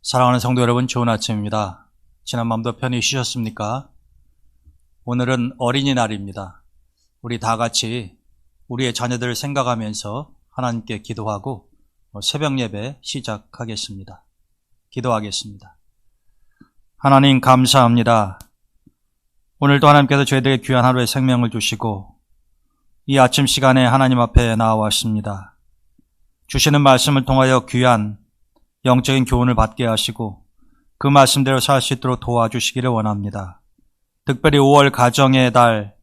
사랑하는 성도 여러분, 좋은 아침입니다. 지난 밤도 편히 쉬셨습니까? 오늘은 어린이날입니다. 우리 다 같이 우리의 자녀들을 생각하면서 하나님께 기도하고 새벽 예배 시작하겠습니다. 기도하겠습니다. 하나님 감사합니다. 오늘도 하나님께서 저희들에게 귀한 하루의 생명을 주시고 이 아침 시간에 하나님 앞에 나와왔습니다. 주시는 말씀을 통하여 귀한 영적인 교훈을 받게 하시고 그 말씀대로 살 수 있도록 도와주시기를 원합니다. 특별히 5월 가정의 달,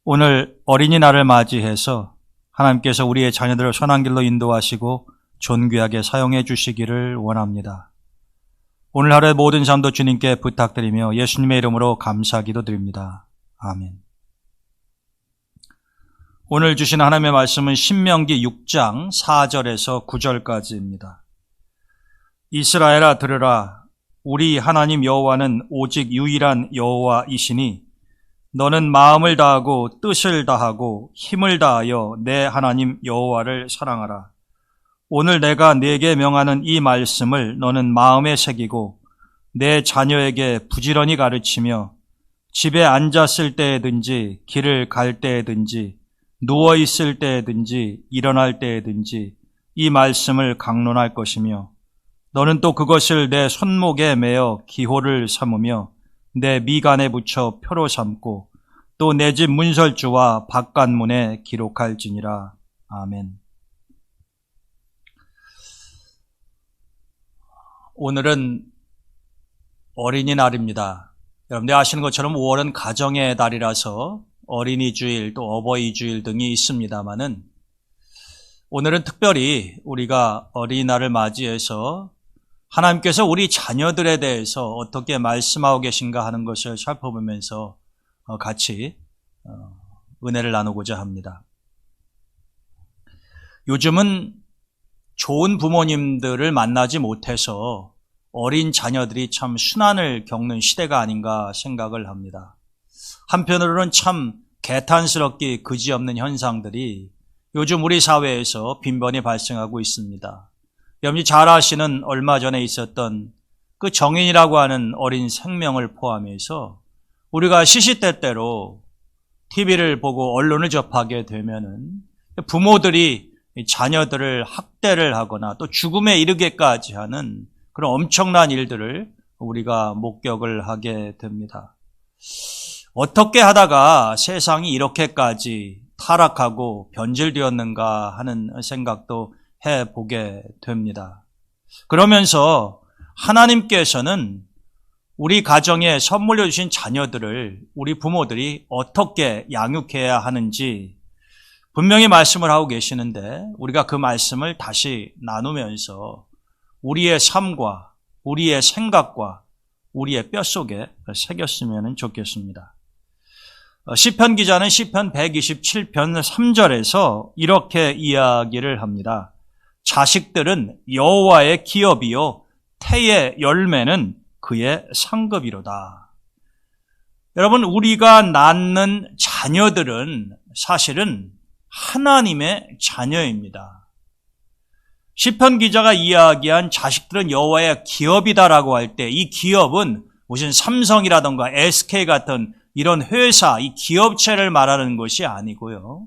오늘 어린이날을 맞이해서 하나님께서 우리의 자녀들을 선한 길로 인도하시고 존귀하게 사용해 주시기를 원합니다. 오늘 하루의 모든 삶도 주님께 부탁드리며 예수님의 이름으로 감사기도 드립니다. 아멘. 오늘 주신 하나님의 말씀은 신명기 6장 4절에서 9절까지입니다. 이스라엘아 들으라. 우리 하나님 여호와는 오직 유일한 여호와이시니 너는 마음을 다하고 뜻을 다하고 힘을 다하여 내 하나님 여호와를 사랑하라. 오늘 내가 네게 명하는 이 말씀을 너는 마음에 새기고 내 자녀에게 부지런히 가르치며 집에 앉았을 때에든지 길을 갈 때에든지 누워있을 때에든지 일어날 때에든지 이 말씀을 강론할 것이며 너는 또 그것을 내 손목에 매어 기호를 삼으며 내 미간에 붙여 표로 삼고 또 내 집 문설주와 바깥문에 기록할지니라. 아멘. 오늘은 어린이날입니다. 여러분들 아시는 것처럼 5월은 가정의 달이라서 어린이주일 또 어버이주일 등이 있습니다마는 오늘은 특별히 우리가 어린이날을 맞이해서 하나님께서 우리 자녀들에 대해서 어떻게 말씀하고 계신가 하는 것을 살펴보면서 같이 은혜를 나누고자 합니다. 요즘은 좋은 부모님들을 만나지 못해서 어린 자녀들이 참 순환을 겪는 시대가 아닌가 생각을 합니다. 한편으로는 참 개탄스럽게 그지없는 현상들이 요즘 우리 사회에서 빈번히 발생하고 있습니다. 여러분이 잘 아시는 얼마 전에 있었던 그 정인이라고 하는 어린 생명을 포함해서 우리가 시시때때로 TV를 보고 언론을 접하게 되면은 부모들이 자녀들을 학대를 하거나 또 죽음에 이르게까지 하는 그런 엄청난 일들을 우리가 목격을 하게 됩니다. 어떻게 하다가 세상이 이렇게까지 타락하고 변질되었는가 하는 생각도 해보게 됩니다. 그러면서 하나님께서는 우리 가정에 선물로 주신 자녀들을 우리 부모들이 어떻게 양육해야 하는지 분명히 말씀을 하고 계시는데 우리가 그 말씀을 다시 나누면서 우리의 삶과 우리의 생각과 우리의 뼛속에 새겼으면 좋겠습니다. 시편 기자는 시편 127편 3절에서 이렇게 이야기를 합니다. 자식들은 여호와의 기업이요 태의 열매는 그의 상급이로다. 여러분, 우리가 낳는 자녀들은 사실은 하나님의 자녀입니다. 시편 기자가 이야기한 자식들은 여호와의 기업이다라고 할 때 이 기업은 무슨 삼성이라던가 SK 같은 이런 회사, 이 기업체를 말하는 것이 아니고요.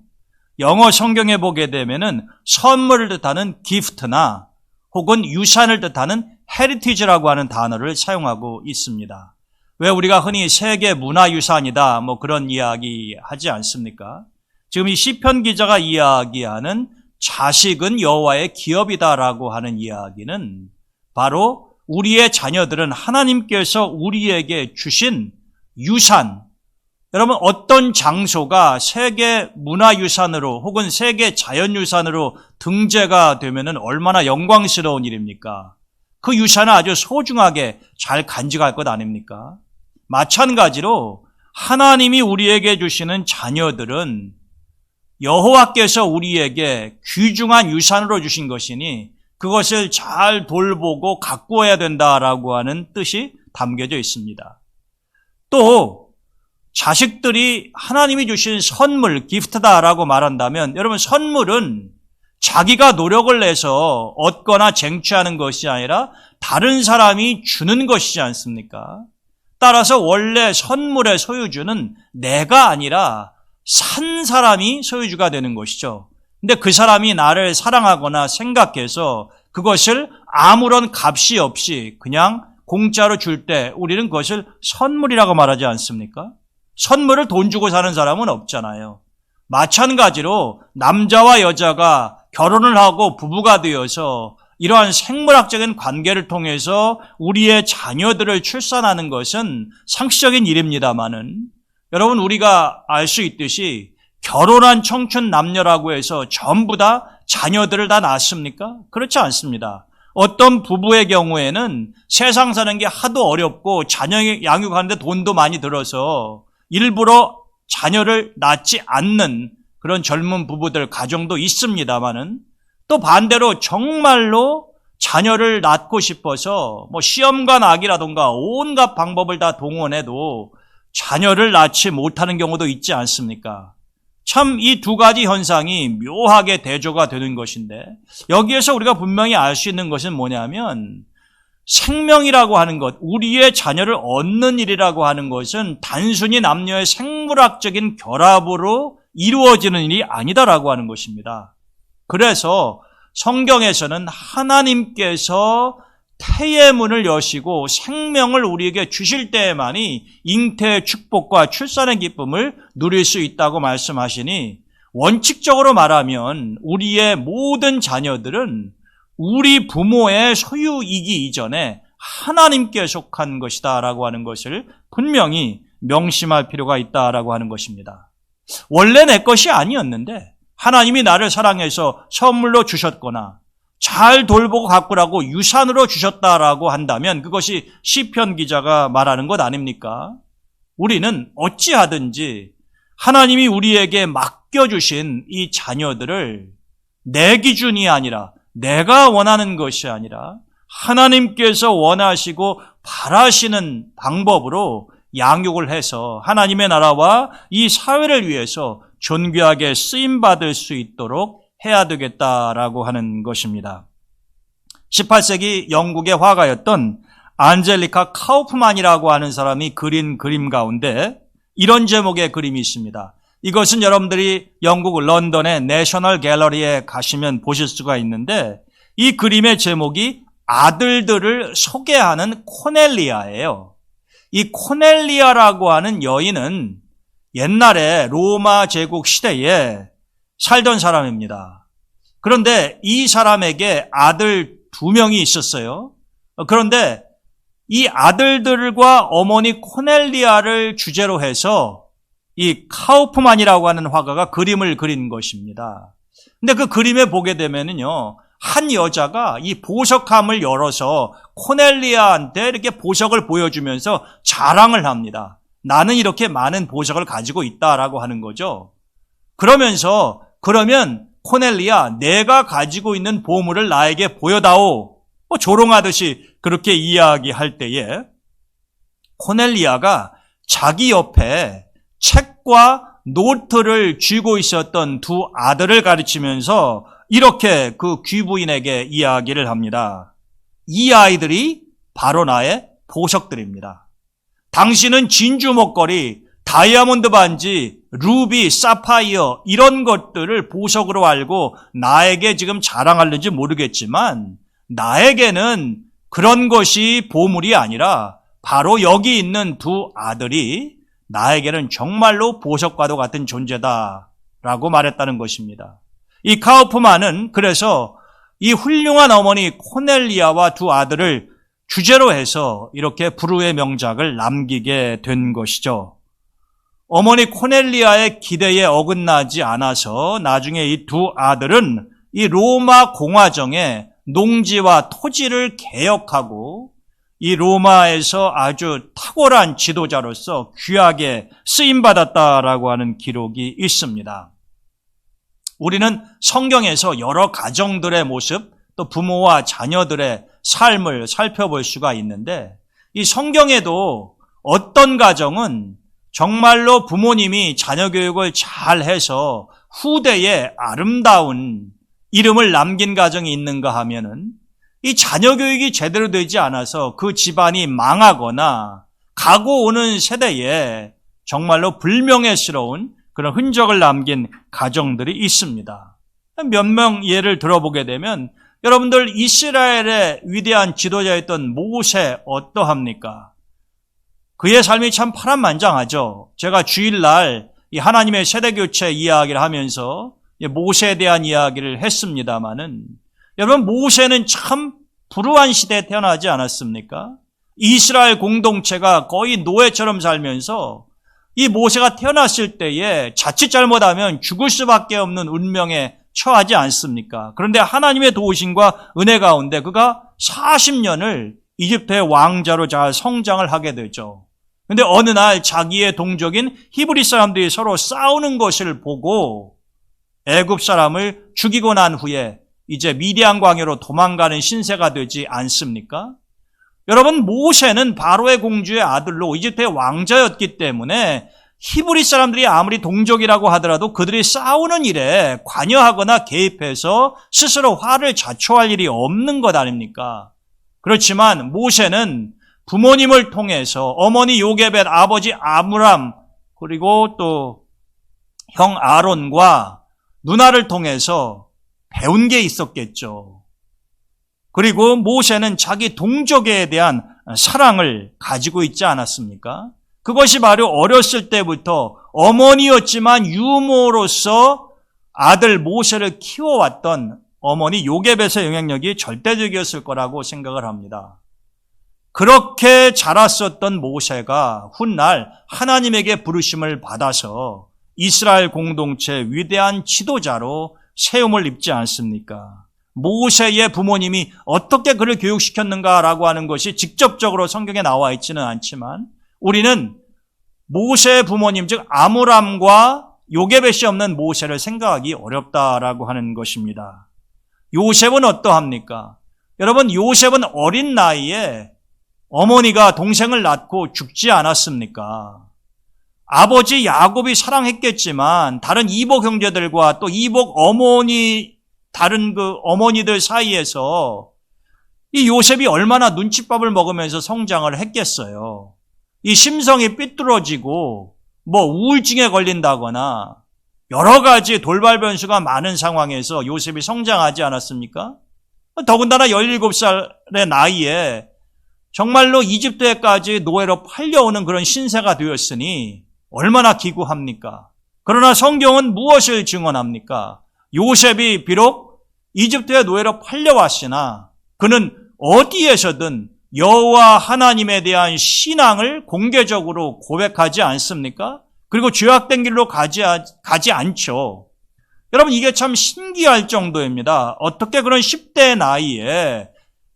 영어 성경에 보게 되면은 선물을 뜻하는 gift나 혹은 유산을 뜻하는 heritage라고 하는 단어를 사용하고 있습니다. 왜 우리가 흔히 세계 문화유산이다 뭐 그런 이야기 하지 않습니까? 지금 이 시편 기자가 이야기하는 자식은 여호와의 기업이다라고 하는 이야기는 바로 우리의 자녀들은 하나님께서 우리에게 주신 유산, 여러분 어떤 장소가 세계 문화유산으로 혹은 세계 자연유산으로 등재가 되면은 얼마나 영광스러운 일입니까? 그 유산을 아주 소중하게 잘 간직할 것 아닙니까? 마찬가지로 하나님이 우리에게 주시는 자녀들은 여호와께서 우리에게 귀중한 유산으로 주신 것이니 그것을 잘 돌보고 가꾸어야 된다라고 하는 뜻이 담겨져 있습니다. 또 자식들이 하나님이 주신 선물, 기프트다라고 말한다면 여러분 선물은 자기가 노력을 내서 얻거나 쟁취하는 것이 아니라 다른 사람이 주는 것이지 않습니까? 따라서 원래 선물의 소유주는 내가 아니라 산 사람이 소유주가 되는 것이죠. 근데 그 사람이 나를 사랑하거나 생각해서 그것을 아무런 값이 없이 그냥 공짜로 줄 때 우리는 그것을 선물이라고 말하지 않습니까? 선물을 돈 주고 사는 사람은 없잖아요. 마찬가지로 남자와 여자가 결혼을 하고 부부가 되어서 이러한 생물학적인 관계를 통해서 우리의 자녀들을 출산하는 것은 상식적인 일입니다마는 여러분 우리가 알 수 있듯이 결혼한 청춘 남녀라고 해서 전부 다 자녀들을 다 낳습니까? 그렇지 않습니다. 어떤 부부의 경우에는 세상 사는 게 하도 어렵고 자녀 양육하는데 돈도 많이 들어서 일부러 자녀를 낳지 않는 그런 젊은 부부들 가정도 있습니다만은 또 반대로 정말로 자녀를 낳고 싶어서 시험관악이라든가 온갖 방법을 다 동원해도 자녀를 낳지 못하는 경우도 있지 않습니까? 참 이 두 가지 현상이 묘하게 대조가 되는 것인데 여기에서 우리가 분명히 알 수 있는 것은 뭐냐면 생명이라고 하는 것, 우리의 자녀를 얻는 일이라고 하는 것은 단순히 남녀의 생물학적인 결합으로 이루어지는 일이 아니다라고 하는 것입니다. 그래서 성경에서는 하나님께서 태의 문을 여시고 생명을 우리에게 주실 때에만이 잉태의 축복과 출산의 기쁨을 누릴 수 있다고 말씀하시니 원칙적으로 말하면 우리의 모든 자녀들은 우리 부모의 소유이기 이전에 하나님께 속한 것이다라고 하는 것을 분명히 명심할 필요가 있다라고 하는 것입니다. 원래 내 것이 아니었는데 하나님이 나를 사랑해서 선물로 주셨거나 잘 돌보고 가꾸라고 유산으로 주셨다라고 한다면 그것이 시편 기자가 말하는 것 아닙니까? 우리는 어찌하든지 하나님이 우리에게 맡겨주신 이 자녀들을 내 기준이 아니라 내가 원하는 것이 아니라 하나님께서 원하시고 바라시는 방법으로 양육을 해서 하나님의 나라와 이 사회를 위해서 존귀하게 쓰임받을 수 있도록 해야 되겠다라고 하는 것입니다. 18세기 영국의 화가였던 안젤리카 카우프만이라고 하는 사람이 그린 그림 가운데 이런 제목의 그림이 있습니다. 이것은 여러분들이 영국 런던의 내셔널 갤러리에 가시면 보실 수가 있는데 이 그림의 제목이 아들들을 소개하는 코넬리아예요. 이 코넬리아라고 하는 여인은 옛날에 로마 제국 시대에 살던 사람입니다. 그런데 이 사람에게 아들 2명이 있었어요. 그런데 이 아들들과 어머니 코넬리아를 주제로 해서 이 카우프만이라고 하는 화가가 그림을 그린 것입니다. 근데 그 그림에 보게 되면은요, 한 여자가 이 보석함을 열어서 코넬리아한테 이렇게 보석을 보여주면서 자랑을 합니다. 나는 이렇게 많은 보석을 가지고 있다라고 하는 거죠. 그러면 코넬리아, 내가 가지고 있는 보물을 나에게 보여다오. 조롱하듯이 그렇게 이야기할 때에 코넬리아가 자기 옆에 책과 노트를 쥐고 있었던 2 아들을 가르치면서 이렇게 그 귀부인에게 이야기를 합니다. 이 아이들이 바로 나의 보석들입니다. 당신은 진주 목걸이, 다이아몬드 반지, 루비, 사파이어 이런 것들을 보석으로 알고 나에게 지금 자랑하는지 모르겠지만 나에게는 그런 것이 보물이 아니라 바로 여기 있는 2 아들이 나에게는 정말로 보석과도 같은 존재다라고 말했다는 것입니다. 이 카우프만은 그래서 이 훌륭한 어머니 코넬리아와 2 아들을 주제로 해서 이렇게 불후의 명작을 남기게 된 것이죠. 어머니 코넬리아의 기대에 어긋나지 않아서 나중에 이 2 아들은 이 로마 공화정의 농지와 토지를 개혁하고 이 로마에서 아주 탁월한 지도자로서 귀하게 쓰임받았다라고 하는 기록이 있습니다. 우리는 성경에서 여러 가정들의 모습, 또 부모와 자녀들의 삶을 살펴볼 수가 있는데 이 성경에도 어떤 가정은 정말로 부모님이 자녀 교육을 잘 해서 후대에 아름다운 이름을 남긴 가정이 있는가 하면은 이 자녀 교육이 제대로 되지 않아서 그 집안이 망하거나 가고 오는 세대에 정말로 불명예스러운 그런 흔적을 남긴 가정들이 있습니다. 몇 명 예를 들어보게 되면 여러분들 이스라엘의 위대한 지도자였던 모세 어떠합니까? 그의 삶이 참 파란만장하죠. 제가 주일날 이 하나님의 세대교체 이야기를 하면서 모세에 대한 이야기를 했습니다마는 여러분 모세는 참 불우한 시대에 태어나지 않았습니까? 이스라엘 공동체가 거의 노예처럼 살면서 이 모세가 태어났을 때에 자칫 잘못하면 죽을 수밖에 없는 운명에 처하지 않습니까? 그런데 하나님의 도우심과 은혜 가운데 그가 40년을 이집트의 왕자로 잘 성장을 하게 되죠. 그런데 어느 날 자기의 동족인 히브리 사람들이 서로 싸우는 것을 보고 애굽 사람을 죽이고 난 후에 이제 미디안 광야로 도망가는 신세가 되지 않습니까? 여러분 모세는 바로의 공주의 아들로 이집트의 왕자였기 때문에 히브리 사람들이 아무리 동족이라고 하더라도 그들이 싸우는 일에 관여하거나 개입해서 스스로 화를 자초할 일이 없는 것 아닙니까? 그렇지만 모세는 부모님을 통해서 어머니 요게벳, 아버지 아므람, 그리고 또 형 아론과 누나를 통해서 배운 게 있었겠죠. 그리고 모세는 자기 동족에 대한 사랑을 가지고 있지 않았습니까? 그것이 바로 어렸을 때부터 어머니였지만 유모로서 아들 모세를 키워왔던 어머니 요게벳의 영향력이 절대적이었을 거라고 생각을 합니다. 그렇게 자랐었던 모세가 훗날 하나님에게 부르심을 받아서 이스라엘 공동체 위대한 지도자로 세움을 입지 않습니까? 모세의 부모님이 어떻게 그를 교육시켰는가라고 하는 것이 직접적으로 성경에 나와 있지는 않지만 우리는 모세의 부모님 즉 아므람과 요게벳이 없는 모세를 생각하기 어렵다라고 하는 것입니다. 요셉은 어떠합니까? 여러분 요셉은 어린 나이에 어머니가 동생을 낳고 죽지 않았습니까? 아버지 야곱이 사랑했겠지만 다른 이복 형제들과 또 이복 어머니 다른 그 어머니들 사이에서 이 요셉이 얼마나 눈칫밥을 먹으면서 성장을 했겠어요. 이 심성이 삐뚤어지고 우울증에 걸린다거나 여러 가지 돌발 변수가 많은 상황에서 요셉이 성장하지 않았습니까? 더군다나 17살의 나이에 정말로 이집트에까지 노예로 팔려오는 그런 신세가 되었으니 얼마나 기구합니까? 그러나 성경은 무엇을 증언합니까? 요셉이 비록 이집트의 노예로 팔려왔으나 그는 어디에서든 여호와 하나님에 대한 신앙을 공개적으로 고백하지 않습니까? 그리고 죄악된 길로 가지 않죠. 여러분 이게 참 신기할 정도입니다. 어떻게 그런 10대 나이에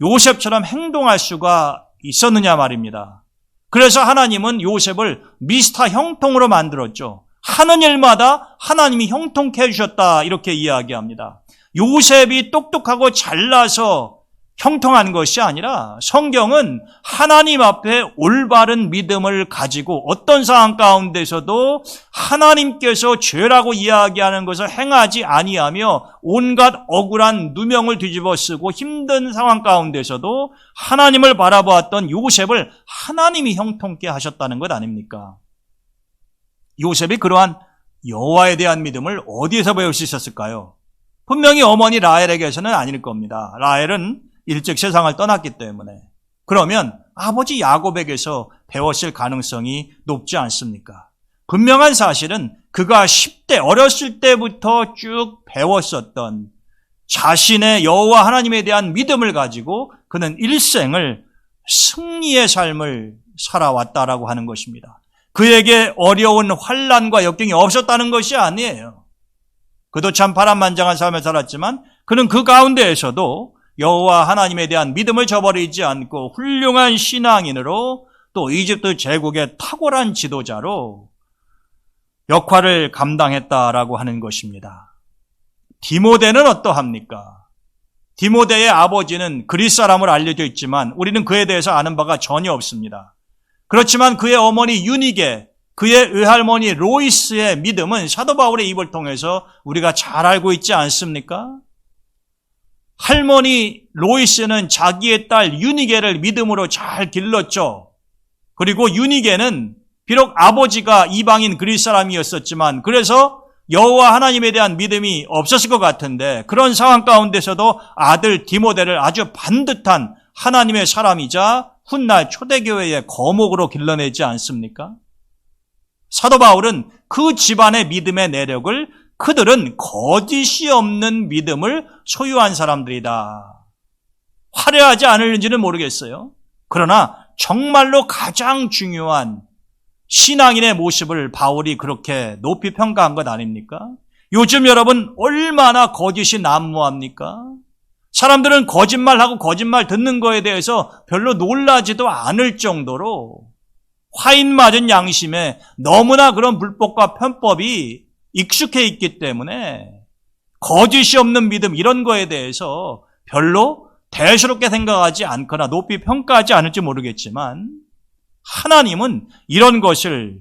요셉처럼 행동할 수가 있었느냐 말입니다. 그래서 하나님은 요셉을 미스터 형통으로 만들었죠. 하는 일마다 하나님이 형통케 해주셨다 이렇게 이야기합니다. 요셉이 똑똑하고 잘나서 형통한 것이 아니라 성경은 하나님 앞에 올바른 믿음을 가지고 어떤 상황 가운데서도 하나님께서 죄라고 이야기하는 것을 행하지 아니하며 온갖 억울한 누명을 뒤집어 쓰고 힘든 상황 가운데서도 하나님을 바라보았던 요셉을 하나님이 형통케 하셨다는 것 아닙니까? 요셉이 그러한 여호와에 대한 믿음을 어디에서 배울 수 있었을까요? 분명히 어머니 라헬에게서는 아닐 겁니다. 라헬은 일찍 세상을 떠났기 때문에. 그러면 아버지 야곱에게서 배웠을 가능성이 높지 않습니까? 분명한 사실은 그가 10대 어렸을 때부터 쭉 배웠었던 자신의 여호와 하나님에 대한 믿음을 가지고 그는 일생을 승리의 삶을 살아왔다라고 하는 것입니다. 그에게 어려운 환난과 역경이 없었다는 것이 아니에요. 그도 참 파란만장한 삶을 살았지만 그는 그 가운데에서도 여호와 하나님에 대한 믿음을 저버리지 않고 훌륭한 신앙인으로 또 이집트 제국의 탁월한 지도자로 역할을 감당했다라고 하는 것입니다. 디모데는 어떠합니까? 디모데의 아버지는 그리스 사람으로 알려져 있지만 우리는 그에 대해서 아는 바가 전혀 없습니다. 그렇지만 그의 어머니 유니게, 그의 외할머니 로이스의 믿음은 사도 바울의 입을 통해서 우리가 잘 알고 있지 않습니까? 할머니 로이스는 자기의 딸 유니게를 믿음으로 잘 길렀죠. 그리고 유니게는 비록 아버지가 이방인 그리스 사람이었었지만 그래서 여호와 하나님에 대한 믿음이 없었을 것 같은데 그런 상황 가운데서도 아들 디모데를 아주 반듯한 하나님의 사람이자 훗날 초대교회의 거목으로 길러내지 않습니까? 사도 바울은 그 집안의 믿음의 내력을 그들은 거짓이 없는 믿음을 소유한 사람들이다. 화려하지 않을지는 모르겠어요. 그러나 정말로 가장 중요한 신앙인의 모습을 바울이 그렇게 높이 평가한 것 아닙니까? 요즘 여러분 얼마나 거짓이 난무합니까? 사람들은 거짓말하고 거짓말 듣는 거에 대해서 별로 놀라지도 않을 정도로 화인 맞은 양심에 너무나 그런 불법과 편법이 익숙해 있기 때문에 거짓이 없는 믿음 이런 거에 대해서 별로 대수롭게 생각하지 않거나 높이 평가하지 않을지 모르겠지만 하나님은 이런 것을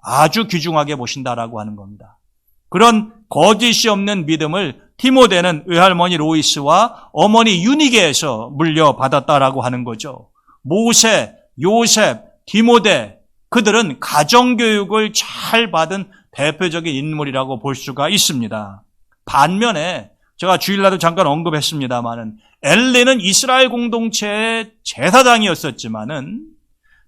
아주 귀중하게 보신다라고 하는 겁니다. 그런 거짓이 없는 믿음을 디모데는 외할머니 로이스와 어머니 유니게에서 물려받았다라고 하는 거죠. 모세, 요셉, 디모데 그들은 가정교육을 잘 받은 대표적인 인물이라고 볼 수가 있습니다. 반면에 제가 주일날도 잠깐 언급했습니다마는 엘리는 이스라엘 공동체의 제사장이었었지만은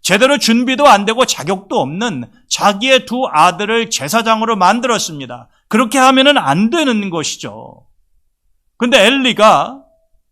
제대로 준비도 안 되고 자격도 없는 자기의 두 아들을 제사장으로 만들었습니다. 그렇게 하면은 안 되는 것이죠. 근데 엘리가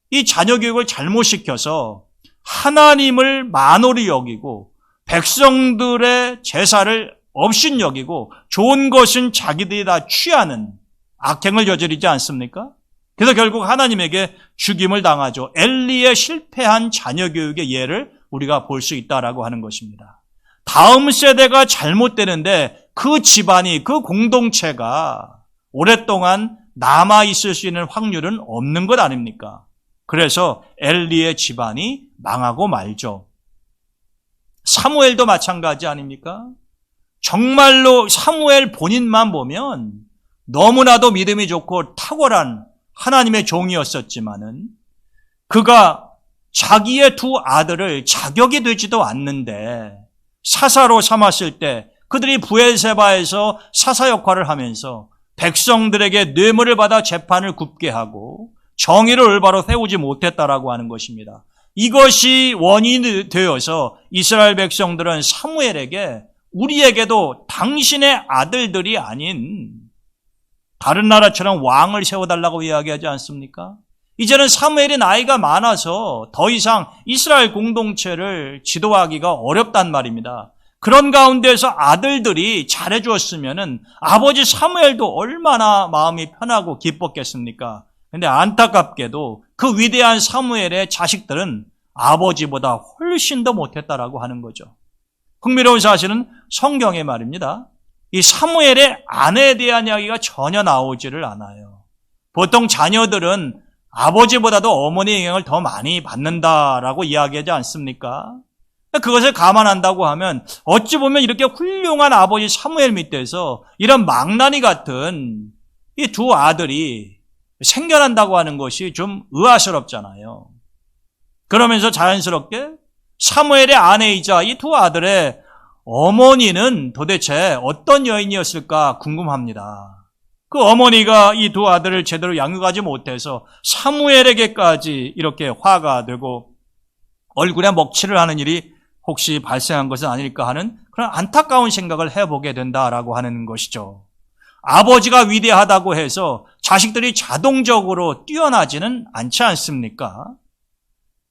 이 자녀 교육을 잘못 시켜서 하나님을 만홀히 여기고 백성들의 제사를 업신여기고 좋은 것은 자기들이 다 취하는 악행을 저지르지 않습니까? 그래서 결국 하나님에게 죽임을 당하죠. 엘리의 실패한 자녀 교육의 예를 우리가 볼 수 있다라고 하는 것입니다. 다음 세대가 잘못되는데 그 집안이, 그 공동체가 오랫동안 남아있을 수 있는 확률은 없는 것 아닙니까? 그래서 엘리의 집안이 망하고 말죠. 사무엘도 마찬가지 아닙니까? 정말로 사무엘 본인만 보면 너무나도 믿음이 좋고 탁월한 하나님의 종이었었지만은 그가 자기의 두 아들을 자격이 되지도 않는데 사사로 삼았을 때 그들이 브엘세바에서 사사 역할을 하면서 백성들에게 뇌물을 받아 재판을 굽게 하고 정의를 올바로 세우지 못했다라고 하는 것입니다. 이것이 원인이 되어서 이스라엘 백성들은 사무엘에게 우리에게도 당신의 아들들이 아닌 다른 나라처럼 왕을 세워달라고 이야기하지 않습니까? 이제는 사무엘이 나이가 많아서 더 이상 이스라엘 공동체를 지도하기가 어렵단 말입니다. 그런 가운데서 아들들이 잘해주었으면 아버지 사무엘도 얼마나 마음이 편하고 기뻤겠습니까? 근데 안타깝게도 그 위대한 사무엘의 자식들은 아버지보다 훨씬 더 못했다라고 하는 거죠. 흥미로운 사실은 성경의 말입니다. 이 사무엘의 아내에 대한 이야기가 전혀 나오지를 않아요. 보통 자녀들은 아버지보다도 어머니의 영향을 더 많이 받는다라고 이야기하지 않습니까? 그것을 감안한다고 하면 어찌 보면 이렇게 훌륭한 아버지 사무엘 밑에서 이런 망나니 같은 이 두 아들이 생겨난다고 하는 것이 좀 의아스럽잖아요. 그러면서 자연스럽게 사무엘의 아내이자 이 두 아들의 어머니는 도대체 어떤 여인이었을까 궁금합니다. 그 어머니가 이 두 아들을 제대로 양육하지 못해서 사무엘에게까지 이렇게 화가 되고 얼굴에 먹칠을 하는 일이 혹시 발생한 것은 아닐까 하는 그런 안타까운 생각을 해보게 된다라고 하는 것이죠. 아버지가 위대하다고 해서 자식들이 자동적으로 뛰어나지는 않지 않습니까?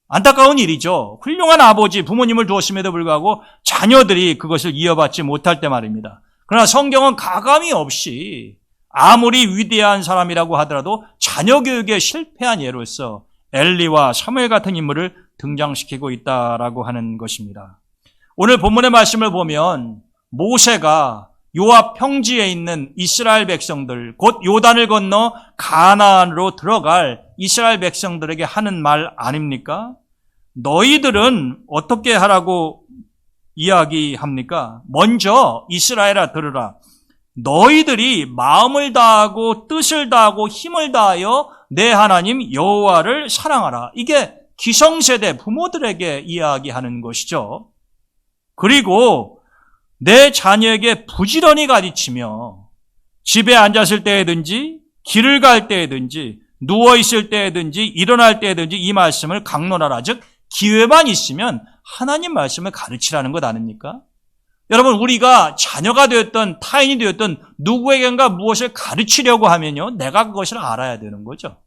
안타까운 일이죠. 훌륭한 아버지, 부모님을 두었음에도 불구하고 자녀들이 그것을 이어받지 못할 때 말입니다. 그러나 성경은 가감이 없이 아무리 위대한 사람이라고 하더라도 자녀 교육에 실패한 예로서 엘리와 사무엘 같은 인물을 등장시키고 있다라고 하는 것입니다. 오늘 본문의 말씀을 보면 모세가 요압 평지에 있는 이스라엘 백성들, 곧 요단을 건너 가나안으로 들어갈 이스라엘 백성들에게 하는 말 아닙니까? 너희들은 어떻게 하라고 이야기합니까? 먼저 이스라엘아 들으라. 너희들이 마음을 다하고 뜻을 다하고 힘을 다하여 내 하나님 여호와를 사랑하라. 이게 기성세대 부모들에게 이야기하는 것이죠. 그리고 내 자녀에게 부지런히 가르치며 집에 앉았을 때든지 길을 갈 때든지 누워있을 때든지 일어날 때든지 이 말씀을 강론하라. 즉 기회만 있으면 하나님 말씀을 가르치라는 것 아닙니까? 여러분, 우리가 자녀가 되었던 타인이 되었던 누구에겐가 무엇을 가르치려고 하면요, 내가 그것을 알아야 되는 거죠.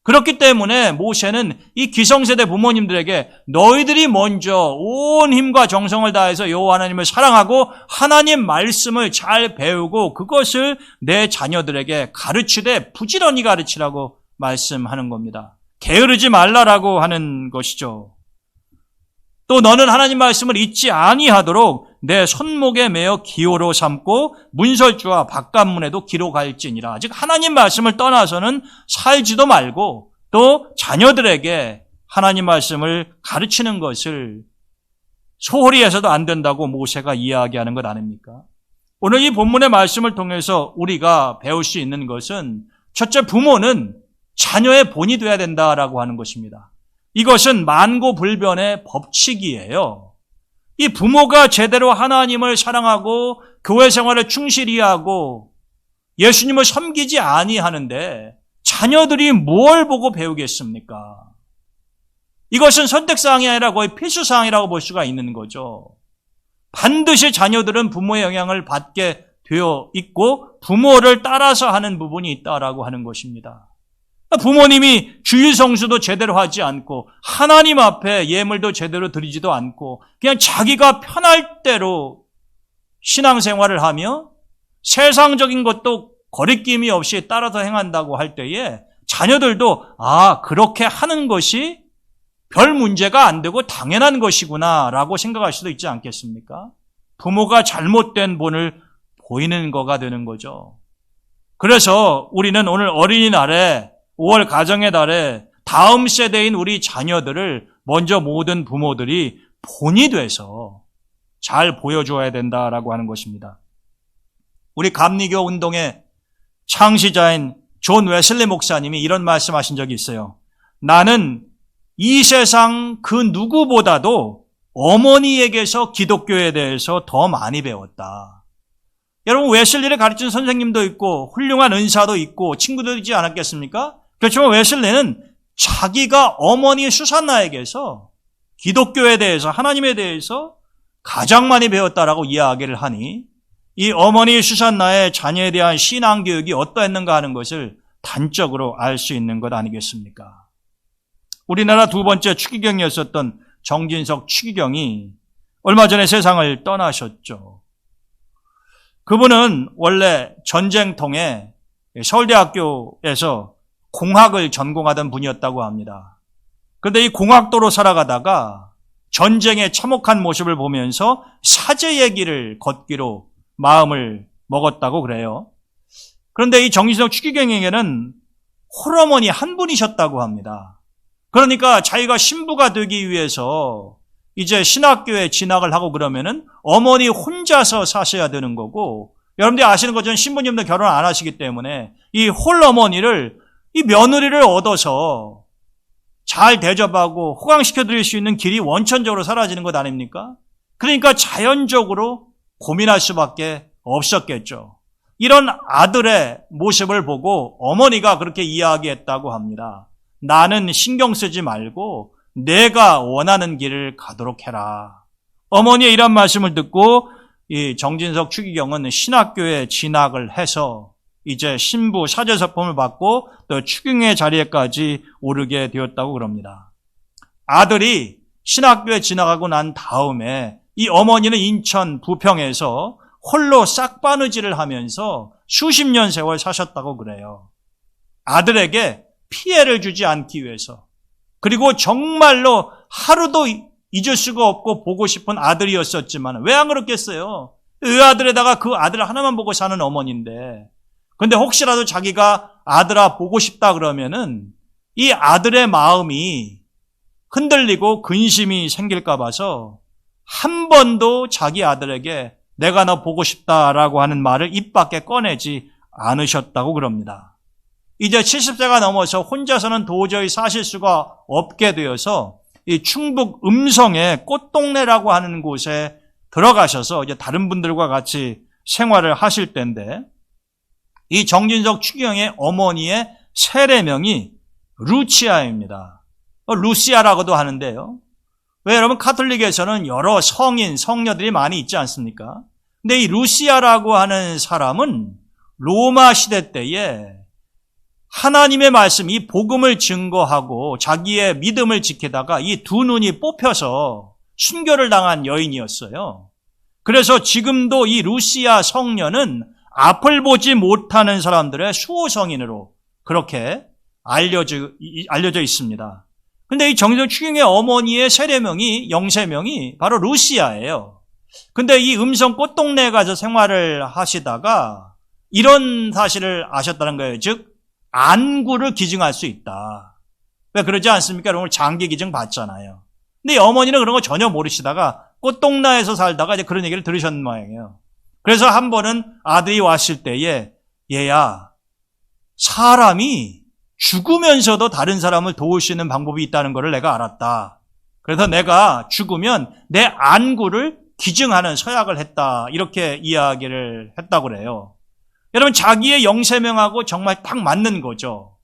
그렇기 때문에 모세는 이 기성세대 부모님들에게 너희들이 먼저 온 힘과 정성을 다해서 여호와 하나님을 사랑하고 하나님 말씀을 잘 배우고 그것을 내 자녀들에게 가르치되 부지런히 가르치라고 말씀하는 겁니다. 게으르지 말라라고 하는 것이죠. 또 너는 하나님 말씀을 잊지 아니하도록 내 손목에 매어 기호로 삼고 문설주와 바깥문에도 기록할지니라. 즉 하나님 말씀을 떠나서는 살지도 말고 또 자녀들에게 하나님 말씀을 가르치는 것을 소홀히 해서도 안 된다고 모세가 이야기하는 것 아닙니까? 오늘 이 본문의 말씀을 통해서 우리가 배울 수 있는 것은 첫째, 부모는 자녀의 본이 되어야 된다라고 하는 것입니다. 이것은 만고불변의 법칙이에요. 이 부모가 제대로 하나님을 사랑하고 교회 생활을 충실히 하고 예수님을 섬기지 아니하는데 자녀들이 뭘 보고 배우겠습니까? 이것은 선택사항이 아니라 거의 필수사항이라고 볼 수가 있는 거죠. 반드시 자녀들은 부모의 영향을 받게 되어 있고 부모를 따라서 하는 부분이 있다라고 하는 것입니다. 부모님이 주일 성수도 제대로 하지 않고 하나님 앞에 예물도 제대로 드리지도 않고 그냥 자기가 편할 대로 신앙생활을 하며 세상적인 것도 거리낌이 없이 따라서 행한다고 할 때에 자녀들도 그렇게 하는 것이 별 문제가 안 되고 당연한 것이구나 라고 생각할 수도 있지 않겠습니까? 부모가 잘못된 본을 보이는 거가 되는 거죠. 그래서 우리는 오늘 어린이날에 5월 가정의 달에 다음 세대인 우리 자녀들을 먼저 모든 부모들이 본이 돼서 잘 보여줘야 된다라고 하는 것입니다. 우리 감리교 운동의 창시자인 존 웨슬리 목사님이 이런 말씀하신 적이 있어요. 나는 이 세상 그 누구보다도 어머니에게서 기독교에 대해서 더 많이 배웠다. 여러분, 웨슬리를 가르친 선생님도 있고 훌륭한 은사도 있고 친구들이지 않았겠습니까? 그렇지만 웨슬리는 자기가 어머니 수산나에게서 기독교에 대해서 하나님에 대해서 가장 많이 배웠다라고 이야기를 하니 이 어머니 수산나의 자녀에 대한 신앙교육이 어떠했는가 하는 것을 단적으로 알 수 있는 것 아니겠습니까? 우리나라 두 번째 추기경이었었던 정진석 추기경이 얼마 전에 세상을 떠나셨죠. 그분은 원래 전쟁통에 서울대학교에서 공학을 전공하던 분이었다고 합니다. 그런데 이 공학도로 살아가다가 전쟁의 참혹한 모습을 보면서 사제의 길을 걷기로 마음을 먹었다고 그래요. 그런데 이 정진석 추기경에게는 홀어머니 한 분이셨다고 합니다. 그러니까 자기가 신부가 되기 위해서 이제 신학교에 진학을 하고 그러면은 어머니 혼자서 사셔야 되는 거고, 여러분들이 아시는 것처럼 신부님도 결혼 안 하시기 때문에 이 홀어머니를 이 며느리를 얻어서 잘 대접하고 호강시켜 드릴 수 있는 길이 원천적으로 사라지는 것 아닙니까? 그러니까 자연적으로 고민할 수밖에 없었겠죠. 이런 아들의 모습을 보고 어머니가 그렇게 이야기했다고 합니다. 나는 신경 쓰지 말고 내가 원하는 길을 가도록 해라. 어머니의 이런 말씀을 듣고 이 정진석 추기경은 신학교에 진학을 해서 이제 신부 사제서품을 받고 또 추경의 자리에까지 오르게 되었다고 그럽니다. 아들이 신학교에 진학하고 난 다음에 이 어머니는 인천 부평에서 홀로 싹바느질을 하면서 수십 년 세월 사셨다고 그래요. 아들에게 피해를 주지 않기 위해서. 그리고 정말로 하루도 잊을 수가 없고 보고 싶은 아들이었었지만 왜 안 그렇겠어요? 그 아들에다가 그 아들 하나만 보고 사는 어머니인데, 근데 혹시라도 자기가 아들아 보고 싶다 그러면은 이 아들의 마음이 흔들리고 근심이 생길까 봐서 한 번도 자기 아들에게 내가 너 보고 싶다라고 하는 말을 입 밖에 꺼내지 않으셨다고 그럽니다. 이제 70세가 넘어서 혼자서는 도저히 사실 수가 없게 되어서 이 충북 음성의 꽃동네라고 하는 곳에 들어가셔서 이제 다른 분들과 같이 생활을 하실 때인데, 이 정진석 추기경의 어머니의 세례명이 루치아입니다. 루시아라고도 하는데요. 왜 여러분, 카톨릭에서는 여러 성인, 성녀들이 많이 있지 않습니까? 근데 이 루시아라고 하는 사람은 로마 시대 때에 하나님의 말씀, 이 복음을 증거하고 자기의 믿음을 지키다가 이 두 눈이 뽑혀서 순교를 당한 여인이었어요. 그래서 지금도 이 루시아 성녀는 앞을 보지 못하는 사람들의 수호성인으로 그렇게 알려져 있습니다. 근데 이 정진석 추기경의 어머니의 세례명이, 영세명이 바로 루시아예요. 근데 이 음성 꽃동네에 가서 생활을 하시다가 이런 사실을 아셨다는 거예요. 즉, 안구를 기증할 수 있다. 왜 그러지 않습니까? 여러분, 장기 기증 받잖아요. 근데 이 어머니는 그런 거 전혀 모르시다가 꽃동네에서 살다가 이제 그런 얘기를 들으셨는 모양이에요. 그래서 한 번은 아들이 왔을 때에, 얘야, 사람이 죽으면서도 다른 사람을 도울 수 있는 방법이 있다는 것을 내가 알았다. 그래서 내가 죽으면 내 안구를 기증하는 서약을 했다. 이렇게 이야기를 했다고 그래요. 여러분, 자기의 영세명하고 정말 딱 맞는 거죠.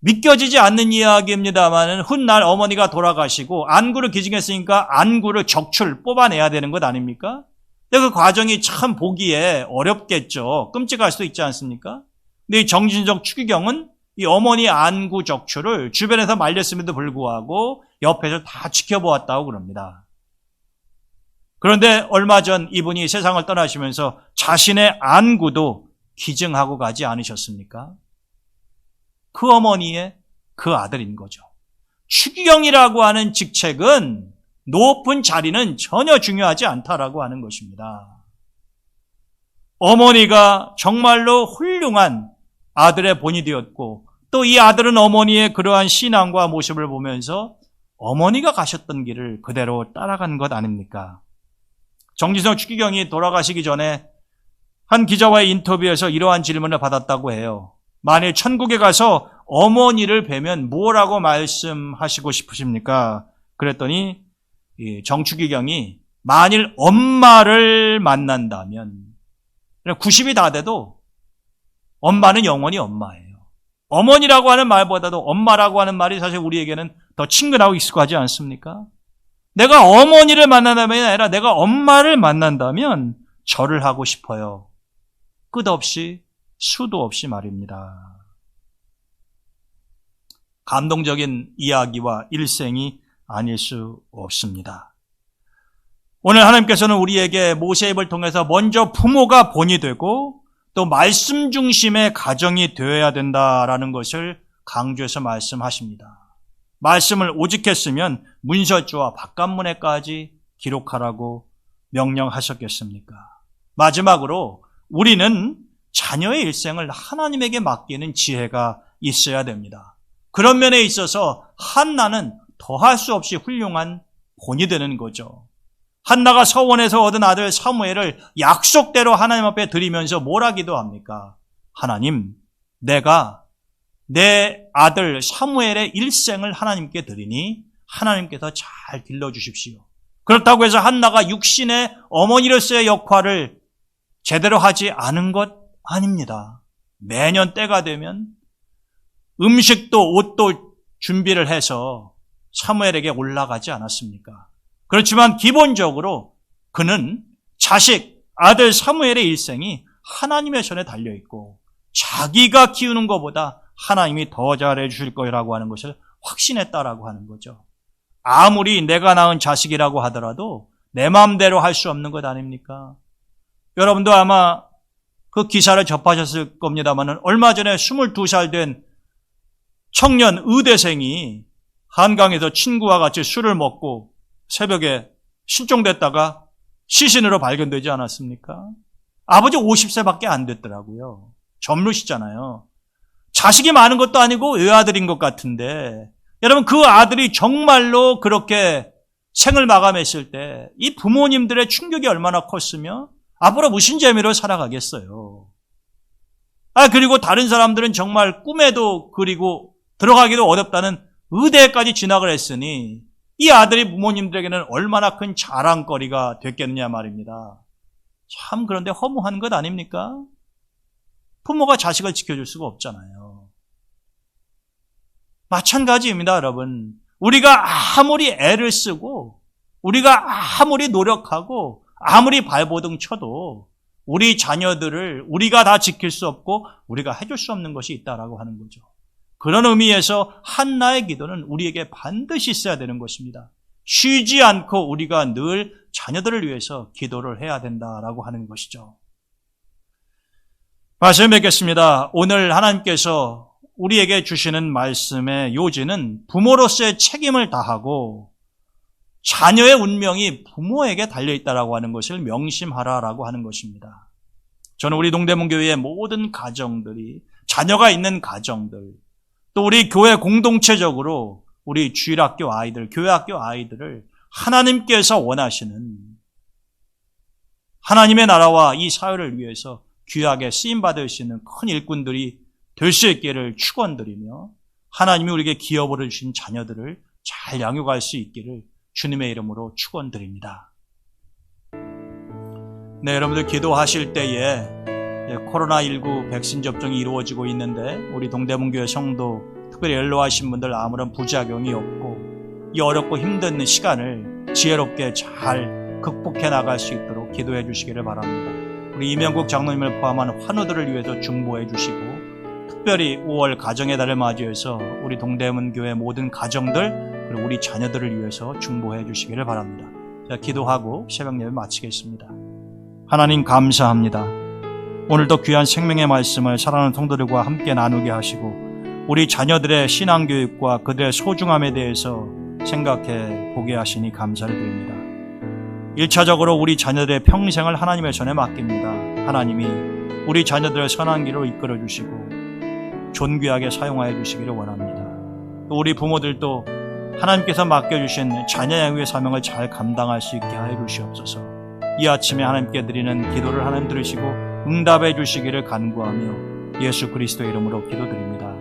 믿겨지지 않는 이야기입니다만 훗날 어머니가 돌아가시고 안구를 기증했으니까 안구를 적출, 뽑아내야 되는 것 아닙니까? 근데 그 과정이 참 보기에 어렵겠죠. 끔찍할 수도 있지 않습니까? 근데 이 정진석 추기경은 이 어머니 안구 적출을 주변에서 말렸음에도 불구하고 옆에서 다 지켜보았다고 그럽니다. 그런데 얼마 전 이분이 세상을 떠나시면서 자신의 안구도 기증하고 가지 않으셨습니까? 그 어머니의 그 아들인 거죠. 추기경이라고 하는 직책은, 높은 자리는 전혀 중요하지 않다라고 하는 것입니다. 어머니가 정말로 훌륭한 아들의 본이 되었고, 또 이 아들은 어머니의 그러한 신앙과 모습을 보면서 어머니가 가셨던 길을 그대로 따라간 것 아닙니까? 정진석 추기경이 돌아가시기 전에 한 기자와의 인터뷰에서 이러한 질문을 받았다고 해요. 만일 천국에 가서 어머니를 뵈면 뭐라고 말씀하시고 싶으십니까? 그랬더니 정추기경이 만일 엄마를 만난다면, 90이 다 돼도 엄마는 영원히 엄마예요. 어머니라고 하는 말보다도 엄마라고 하는 말이 사실 우리에게는 더 친근하고 익숙하지 않습니까? 내가 어머니를 만난다면 아니라 내가 엄마를 만난다면 절을 하고 싶어요. 끝없이 수도 없이 말입니다. 감동적인 이야기와 일생이 아닐 수 없습니다. 오늘 하나님께서는 우리에게 모세입을 통해서 먼저 부모가 본이 되고 또 말씀 중심의 가정이 되어야 된다라는 것을 강조해서 말씀하십니다. 말씀을 오직했으면 문설주와 바깥문에까지 기록하라고 명령하셨겠습니까? 마지막으로 우리는 자녀의 일생을 하나님에게 맡기는 지혜가 있어야 됩니다. 그런 면에 있어서 한나는 더할 수 없이 훌륭한 본이 되는 거죠. 한나가 서원에서 얻은 아들 사무엘을 약속대로 하나님 앞에 드리면서 뭘 하기도 합니까? 하나님, 내가 내 아들 사무엘의 일생을 하나님께 드리니 하나님께서 잘 길러주십시오. 그렇다고 해서 한나가 육신의 어머니로서의 역할을 제대로 하지 않은 것 아닙니다. 매년 때가 되면 음식도 옷도 준비를 해서 사무엘에게 올라가지 않았습니까? 그렇지만 기본적으로 그는 자식, 아들 사무엘의 일생이 하나님의 손에 달려있고 자기가 키우는 것보다 하나님이 더 잘해 주실 거라고 하는 것을 확신했다라고 하는 거죠. 아무리 내가 낳은 자식이라고 하더라도 내 마음대로 할 수 없는 것 아닙니까? 여러분도 아마 그 기사를 접하셨을 겁니다만 얼마 전에 22살 된 청년 의대생이 한강에서 친구와 같이 술을 먹고 새벽에 실종됐다가 시신으로 발견되지 않았습니까? 아버지 50세밖에 안 됐더라고요. 젊으시잖아요. 자식이 많은 것도 아니고 외아들인 것 같은데 여러분 그 아들이 정말로 그렇게 생을 마감했을 때 이 부모님들의 충격이 얼마나 컸으며 앞으로 무슨 재미로 살아가겠어요. 그리고 다른 사람들은 정말 꿈에도 그리고 들어가기도 어렵다는 의대까지 진학을 했으니 이 아들이 부모님들에게는 얼마나 큰 자랑거리가 됐겠느냐 말입니다. 참 그런데 허무한 것 아닙니까? 부모가 자식을 지켜줄 수가 없잖아요. 마찬가지입니다, 여러분. 우리가 아무리 애를 쓰고 우리가 아무리 노력하고 아무리 발버둥 쳐도 우리 자녀들을 우리가 다 지킬 수 없고 우리가 해줄 수 없는 것이 있다라고 하는 거죠. 그런 의미에서 한나의 기도는 우리에게 반드시 있어야 되는 것입니다. 쉬지 않고 우리가 늘 자녀들을 위해서 기도를 해야 된다라고 하는 것이죠. 말씀 뵙겠습니다. 오늘 하나님께서 우리에게 주시는 말씀의 요지는 부모로서의 책임을 다하고 자녀의 운명이 부모에게 달려있다라고 하는 것을 명심하라라고 하는 것입니다. 저는 우리 동대문교회의 모든 가정들이, 자녀가 있는 가정들, 또 우리 교회 공동체적으로 우리 주일학교 아이들, 교회학교 아이들을 하나님께서 원하시는 하나님의 나라와 이 사회를 위해서 귀하게 쓰임받을 수 있는 큰 일꾼들이 될 수 있기를 축원드리며 하나님이 우리에게 기업을 주신 자녀들을 잘 양육할 수 있기를 주님의 이름으로 축원드립니다. 네, 여러분들 기도하실 때에 코로나19 백신 접종이 이루어지고 있는데 우리 동대문교회 성도, 특별히 연로하신 분들 아무런 부작용이 없고 이 어렵고 힘든 시간을 지혜롭게 잘 극복해 나갈 수 있도록 기도해 주시기를 바랍니다. 우리 이명국 장로님을 포함한 환우들을 위해서 중보해 주시고 특별히 5월 가정의 달을 맞이해서 우리 동대문교회 모든 가정들 그리고 우리 자녀들을 위해서 중보해 주시기를 바랍니다. 자, 기도하고 새벽 예배 마치겠습니다. 하나님 감사합니다. 오늘도 귀한 생명의 말씀을 사랑하는 성도들과 함께 나누게 하시고 우리 자녀들의 신앙교육과 그들의 소중함에 대해서 생각해 보게 하시니 감사를 드립니다. 1차적으로 우리 자녀들의 평생을 하나님의 손에 맡깁니다. 하나님이 우리 자녀들을 선한 길로 이끌어 주시고 존귀하게 사용하여 주시기를 원합니다. 또 우리 부모들도 하나님께서 맡겨주신 자녀 양육의 사명을 잘 감당할 수 있게 하여 주시옵소서. 이 아침에 하나님께 드리는 기도를 하나님 들으시고 응답해 주시기를 간구하며 예수 그리스도의 이름으로 기도드립니다.